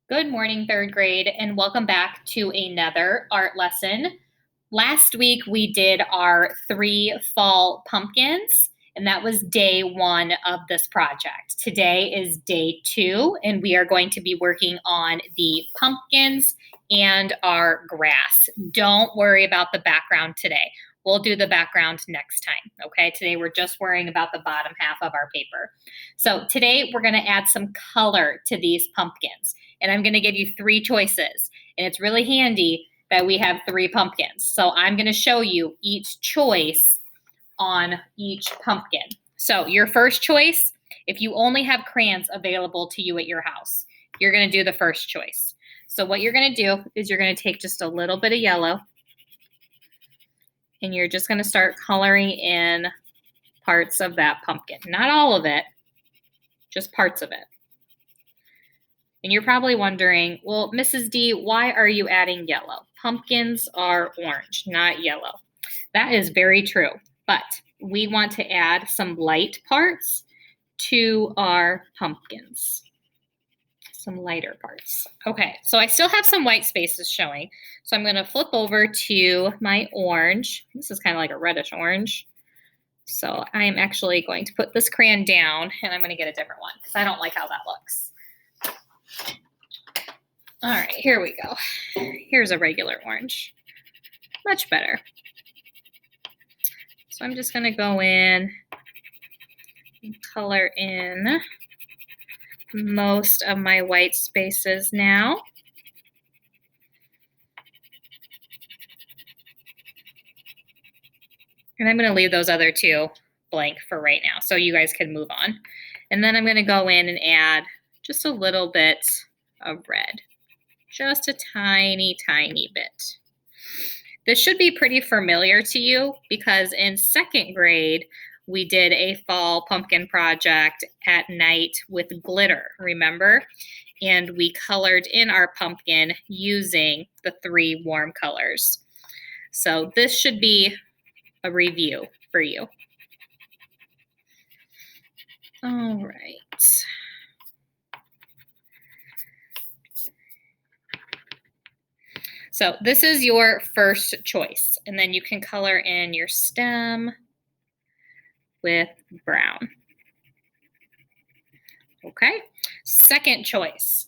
Good morning, third grade, and welcome back to another art lesson. Last week we did our 3 fall pumpkins, and that was day 1 of this project. Today is day 2, and we are going to be working on the pumpkins and our grass. Don't worry about the background today. We'll do the background next time, okay? Today we're just worrying about the bottom half of our paper. So today we're gonna add some color to these pumpkins, and I'm gonna give you 3 choices, and it's really handy that we have 3 pumpkins. So I'm gonna show you each choice on each pumpkin. So your first choice, if you only have crayons available to you at your house, you're gonna do the first choice. So what you're gonna do is you're gonna take just a little bit of yellow, and you're just gonna start coloring in parts of that pumpkin. Not all of it, just parts of it. And you're probably wondering, well, Mrs. D, why are you adding yellow? Pumpkins are orange, not yellow. That is very true, but we want to add some light parts to our pumpkins. Some lighter parts. Okay, so I still have some white spaces showing. So I'm gonna flip over to my orange. This is kind of like a reddish orange. So I'm actually going to put this crayon down and I'm gonna get a different one because I don't like how that looks. All right, here we go. Here's a regular orange. Much better. So I'm just gonna go in and color in most of my white spaces now. And I'm gonna leave those other 2 blank for right now so you guys can move on. And then I'm gonna go in and add just a little bit of red. Just a tiny, tiny bit. This should be pretty familiar to you because in 2nd grade, we did a fall pumpkin project at night with glitter, remember? And we colored in our pumpkin using the 3 warm colors. So this should be a review for you. All right. So this is your first choice, and then you can color in your stem with brown. Okay, second choice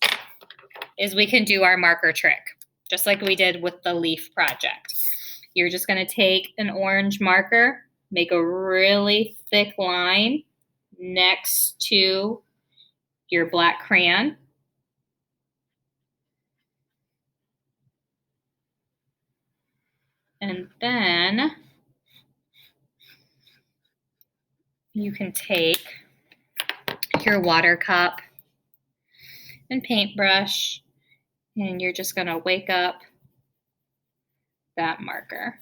is we can do our marker trick, just like we did with the leaf project. You're just gonna take an orange marker, make a really thick line next to your black crayon. And then you can take your water cup and paintbrush, and you're just gonna wake up that marker.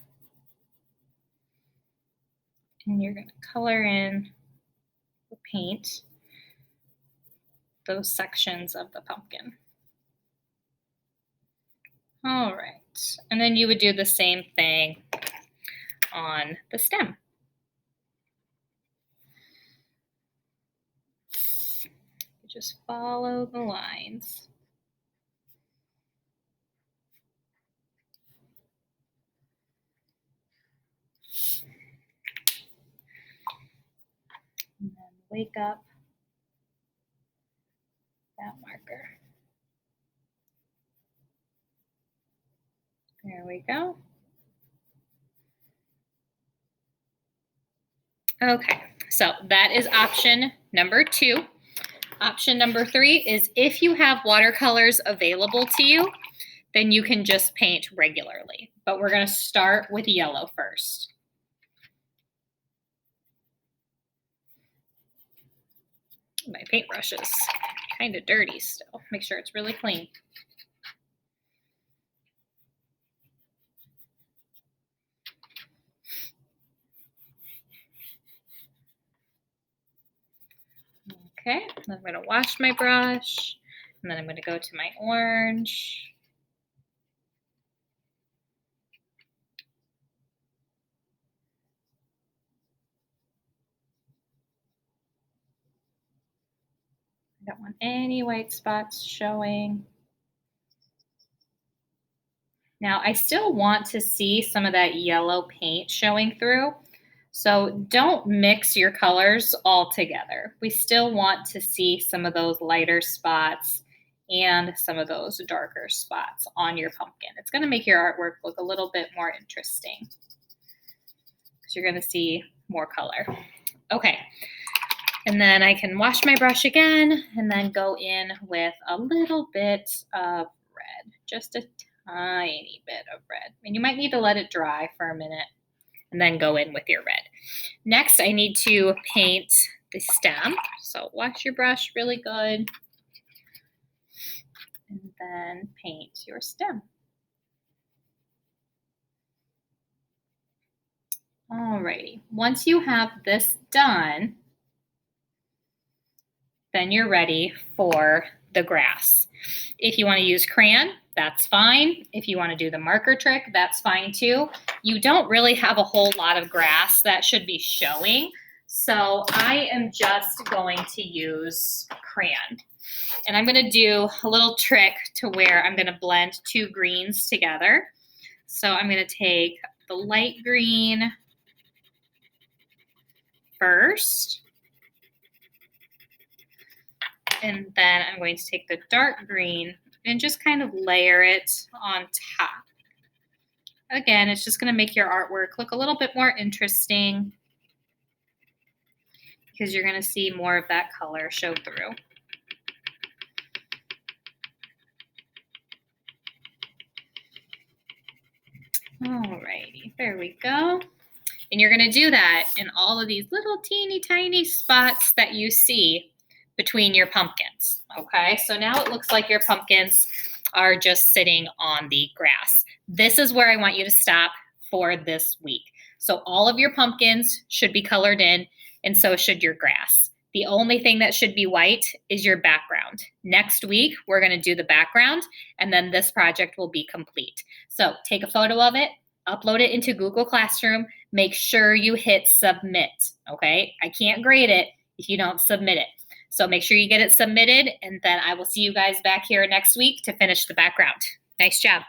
And you're gonna color in or paint those sections of the pumpkin. All right, and then you would do the same thing on the stem. Just follow the lines. And then wake up that marker. There we go. Okay, so that is option number 2. Option number 3 is if you have watercolors available to you, then you can just paint regularly. But we're gonna start with yellow first. My paintbrush is kind of dirty still. Make sure it's really clean. Okay, I'm gonna wash my brush, and then I'm gonna go to my orange. I don't want any white spots showing. Now, I still want to see some of that yellow paint showing through. So don't mix your colors all together. We still want to see some of those lighter spots and some of those darker spots on your pumpkin. It's going to make your artwork look a little bit more interesting because you're going to see more color. Okay. And then I can wash my brush again and then go in with a little bit of red, just a tiny bit of red. And you might need to let it dry for a minute and then go in with your red. Next, I need to paint the stem. So wash your brush really good and then paint your stem. Alrighty, once you have this done, then you're ready for the grass. If you want to use crayon, that's fine. If you want to do the marker trick, that's fine too. You don't really have a whole lot of grass that should be showing, so I am just going to use crayon. And I'm going to do a little trick to where I'm going to blend two greens together. So I'm going to take the light green first, and then I'm going to take the dark green and just kind of layer it on top. Again, it's just going to make your artwork look a little bit more interesting because you're going to see more of that color show through. Alrighty, there we go. And you're going to do that in all of these little teeny tiny spots that you see between your pumpkins. Okay, so now it looks like your pumpkins are just sitting on the grass. This is where I want you to stop for this week. So all of your pumpkins should be colored in, and so should your grass. The only thing that should be white is your background. Next week, we're going to do the background, and then this project will be complete. So take a photo of it, upload it into Google Classroom. Make sure you hit submit, okay? I can't grade it if you don't submit it. So make sure you get it submitted, and then I will see you guys back here next week to finish the background. Nice job.